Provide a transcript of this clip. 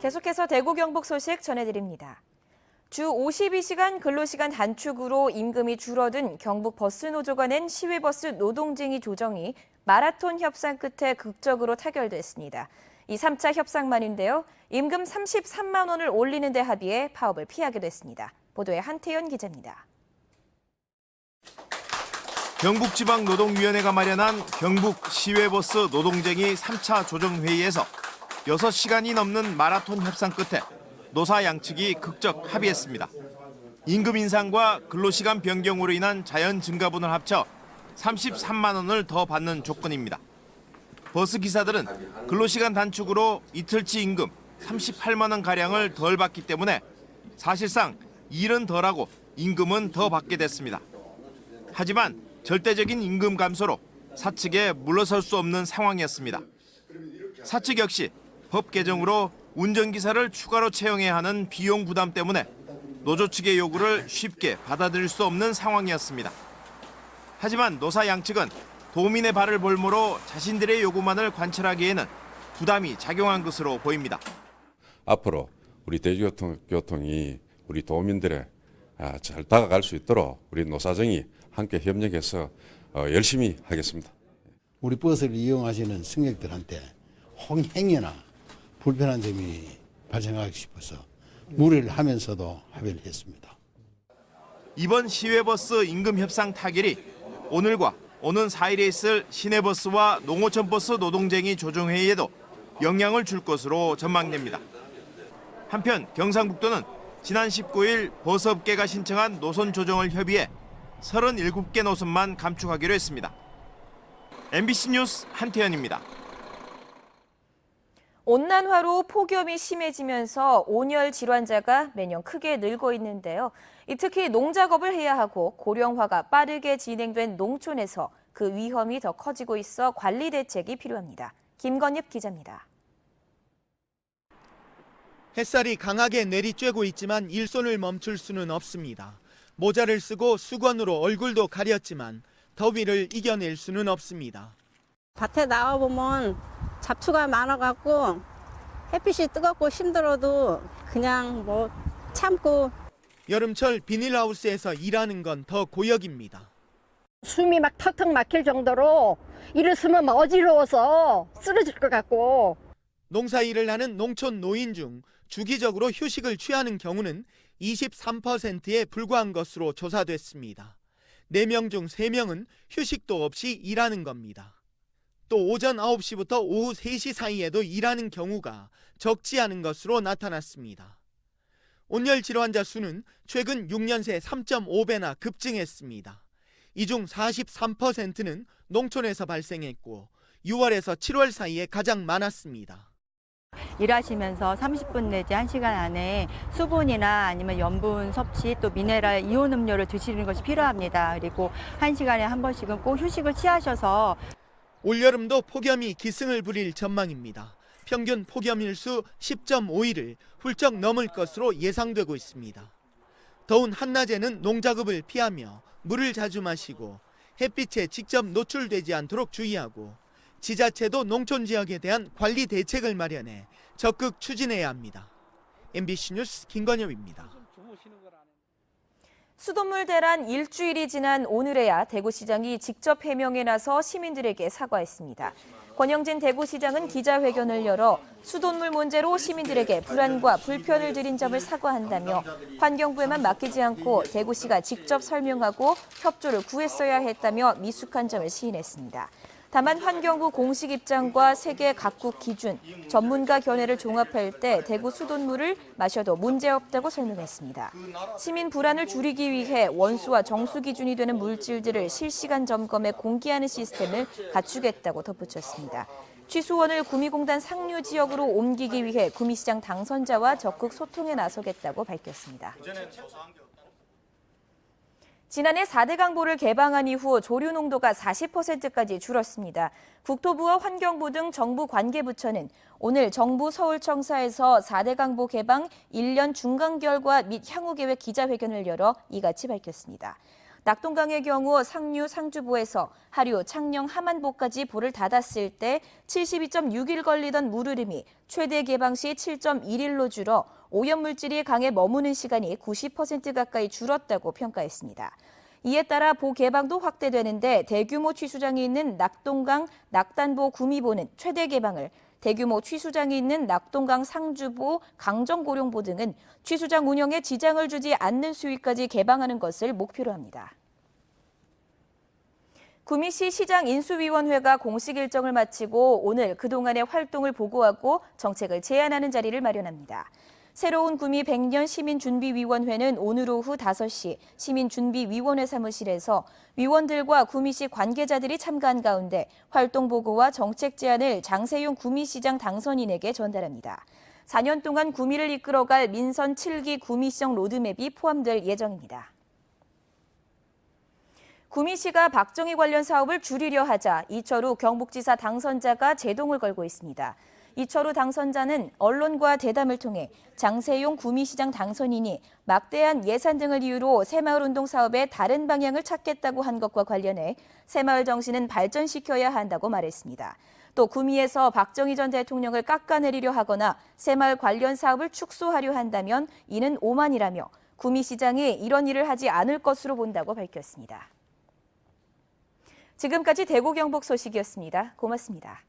계속해서 대구 경북 소식 전해드립니다. 주 52시간 근로시간 단축으로 임금이 줄어든 경북 버스노조가 낸 시외버스 노동쟁이 조정이 마라톤 협상 끝에 극적으로 타결됐습니다. 이 3차 협상만인데요. 임금 33만 원을 올리는 데 합의해 파업을 피하게 됐습니다. 보도에 한태연 기자입니다. 경북지방노동위원회가 마련한 경북 시외버스 노동쟁이 3차 조정회의에서 6시간이 넘는 마라톤 협상 끝에 노사 양측이 극적 합의했습니다. 임금 인상과 근로시간 변경으로 인한 자연 증가분을 합쳐 33만 원을 더 받는 조건입니다. 버스 기사들은 근로시간 단축으로 이틀치 임금 38만 원가량을 덜 받기 때문에 사실상 일은 덜하고 임금은 더 받게 됐습니다. 하지만 절대적인 임금 감소로 사측에 물러설 수 없는 상황이었습니다. 사측 역시 법 개정으로 운전기사를 추가로 채용해야 하는 비용 부담 때문에 노조 측의 요구를 쉽게 받아들일 수 없는 상황이었습니다. 하지만 노사 양측은 도민의 발을 볼모로 자신들의 요구만을 관철하기에는 부담이 작용한 것으로 보입니다. 앞으로 우리 대중교통이 우리 도민들의 잘 다가갈 수 있도록 우리 노사정이 함께 협력해서 열심히 하겠습니다. 우리 버스를 이용하시는 승객들한테 혹행여나 불편한 점이 발생하기 싶어서 무리를 하면서도 합의를 했습니다. 이번 시외버스 임금 협상 타결이 오늘과 오는 4일에 있을 시내버스와 농어촌버스 노동쟁이 조정회의에도 영향을 줄 것으로 전망됩니다. 한편 경상북도는 지난 19일 버스업계가 신청한 노선 조정을 협의해 37개 노선만 감축하기로 했습니다. MBC 뉴스 한태현입니다. 온난화로 폭염이 심해지면서 온열 질환자가 매년 크게 늘고 있는데요. 특히 농작업을 해야 하고 고령화가 빠르게 진행된 농촌에서 그 위험이 더 커지고 있어 관리 대책이 필요합니다. 김건엽 기자입니다. 햇살이 강하게 내리쬐고 있지만 일손을 멈출 수는 없습니다. 모자를 쓰고 수건으로 얼굴도 가렸지만 더위를 이겨낼 수는 없습니다. 밭에 나와보면 잡초가 많아갖고 햇빛이 뜨겁고 힘들어도 그냥 참고. 여름철 비닐하우스에서 일하는 건 더 고역입니다. 숨이 막 턱턱 막힐 정도로 일었으면 막 어지러워서 쓰러질 것 같고. 농사일을 하는 농촌 노인 중 주기적으로 휴식을 취하는 경우는 23%에 불과한 것으로 조사됐습니다. 4명 중 3명은 휴식도 없이 일하는 겁니다. 또 오전 9시부터 오후 3시 사이에도 일하는 경우가 적지 않은 것으로 나타났습니다. 온열 질환자 수는 최근 6년 새 3.5배나 급증했습니다. 이 중 43%는 농촌에서 발생했고 6월에서 7월 사이에 가장 많았습니다. 일하시면서 30분 내지 1시간 안에 수분이나 아니면 염분 섭취 또 미네랄 이온 음료를 드시는 것이 필요합니다. 그리고 1시간에 한 번씩은 꼭 휴식을 취하셔서. 올여름도 폭염이 기승을 부릴 전망입니다. 평균 폭염일수 10.5일을 훌쩍 넘을 것으로 예상되고 있습니다. 더운 한낮에는 농작업을 피하며 물을 자주 마시고 햇빛에 직접 노출되지 않도록 주의하고 지자체도 농촌 지역에 대한 관리 대책을 마련해 적극 추진해야 합니다. MBC 뉴스 김건엽입니다. 수돗물 대란 일주일이 지난 오늘에야 대구시장이 직접 해명에 나서 시민들에게 사과했습니다. 권영진 대구시장은 기자회견을 열어 수돗물 문제로 시민들에게 불안과 불편을 드린 점을 사과한다며 환경부에만 맡기지 않고 대구시가 직접 설명하고 협조를 구했어야 했다며 미숙한 점을 시인했습니다. 다만 환경부 공식 입장과 세계 각국 기준, 전문가 견해를 종합할 때 대구 수돗물을 마셔도 문제없다고 설명했습니다. 시민 불안을 줄이기 위해 원수와 정수 기준이 되는 물질들을 실시간 점검에 공개하는 시스템을 갖추겠다고 덧붙였습니다. 취수원을 구미공단 상류 지역으로 옮기기 위해 구미시장 당선자와 적극 소통에 나서겠다고 밝혔습니다. 지난해 4대 강보를 개방한 이후 조류 농도가 40%까지 줄었습니다. 국토부와 환경부 등 정부 관계부처는 오늘 정부 서울청사에서 4대 강보 개방 1년 중간 결과 및 향후 계획 기자회견을 열어 이같이 밝혔습니다. 낙동강의 경우 상류 상주보에서 하류 창녕 함안보까지 보를 닫았을 때 72.6일 걸리던 물 흐름이 최대 개방 시 7.1일로 줄어 오염물질이 강에 머무는 시간이 90% 가까이 줄었다고 평가했습니다. 이에 따라 보 개방도 확대되는데 대규모 취수장이 있는 낙동강 낙단보 구미보는 최대 개방을, 대규모 취수장이 있는 낙동강 상주보, 강정고룡보 등은 취수장 운영에 지장을 주지 않는 수위까지 개방하는 것을 목표로 합니다. 구미시 시장 인수위원회가 공식 일정을 마치고 오늘 그동안의 활동을 보고하고 정책을 제안하는 자리를 마련합니다. 새로운 구미 100년 시민준비위원회는 오늘 오후 5시 시민준비위원회 사무실에서 위원들과 구미시 관계자들이 참가한 가운데 활동 보고와 정책 제안을 장세용 구미시장 당선인에게 전달합니다. 4년 동안 구미를 이끌어갈 민선 7기 구미시정 로드맵이 포함될 예정입니다. 구미시가 박정희 관련 사업을 줄이려 하자 이철우 경북지사 당선자가 제동을 걸고 있습니다. 이철우 당선자는 언론과 대담을 통해 장세용 구미시장 당선인이 막대한 예산 등을 이유로 새마을운동 사업의 다른 방향을 찾겠다고 한 것과 관련해 새마을 정신은 발전시켜야 한다고 말했습니다. 또 구미에서 박정희 전 대통령을 깎아내리려 하거나 새마을 관련 사업을 축소하려 한다면 이는 오만이라며 구미시장이 이런 일을 하지 않을 것으로 본다고 밝혔습니다. 지금까지 대구 경북 소식이었습니다. 고맙습니다.